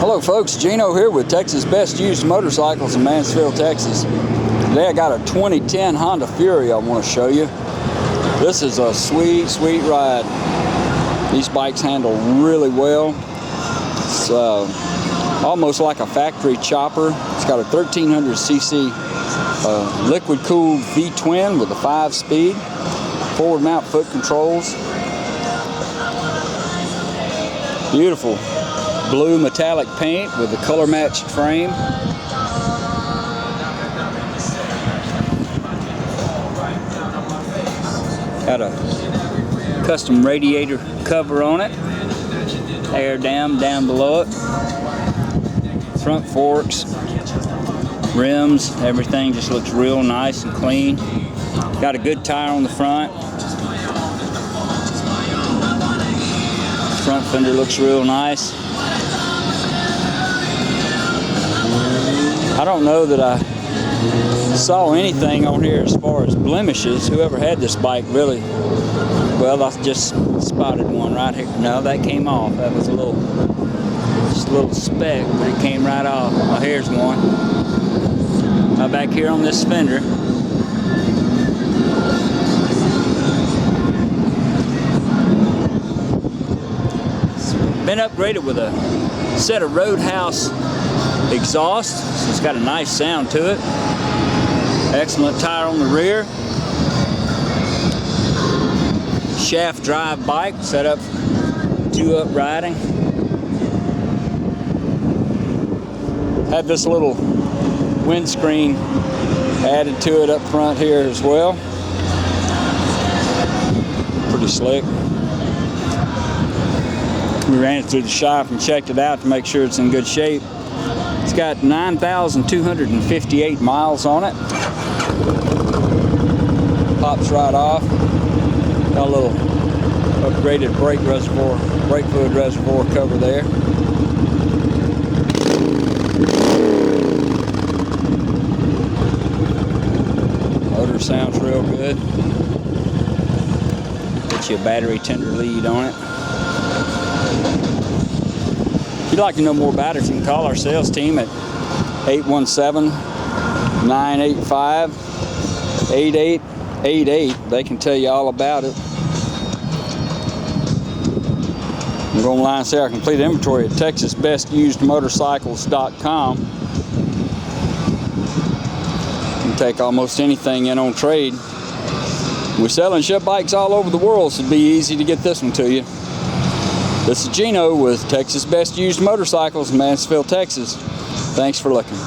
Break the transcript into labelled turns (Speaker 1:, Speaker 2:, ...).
Speaker 1: Hello folks, Gino here with Texas Best Used Motorcycles in Mansfield, Texas. Today I got a 2010 Honda Fury I want to show you. This is a sweet, sweet ride. These bikes handle really well. It's almost like a factory chopper. It's got a 1300cc liquid-cooled V-twin with a 5-speed, forward mount foot controls. Beautiful blue metallic paint with a color matched frame. Got a custom radiator cover on it. Air dam down below it. Front forks, rims, everything just looks real nice and clean. Got a good tire on the front. Front fender looks real nice. I don't know that I saw anything on here as far as blemishes. Whoever had this bike really, well, I just spotted one right here. No, that came off. That was just a little speck, but it came right off. Oh, here's one. Now back here on this fender. It's been upgraded with a set of Roadhouse exhaust, so it's got a nice sound to it. Excellent tire on the rear. Shaft drive bike set up for 2-up riding. Had this little windscreen added to it up front here as well. Pretty slick. We ran it through the shop and checked it out to make sure it's in good shape. It's got 9,258 miles on it. Pops right off. Got a little upgraded brake fluid reservoir cover there. Motor sounds real good. Get you a battery tender lead on it. If you'd like to know more about it, you can call our sales team at 817-985-8888. They can tell you all about it. You can go online and see our complete inventory at TexasBestUsedMotorcycles.com. You can take almost anything in on trade. We sell and ship bikes all over the world, so it'd be easy to get this one to you. This is Gino with Texas Best Used Motorcycles in Mansfield, Texas. Thanks for looking.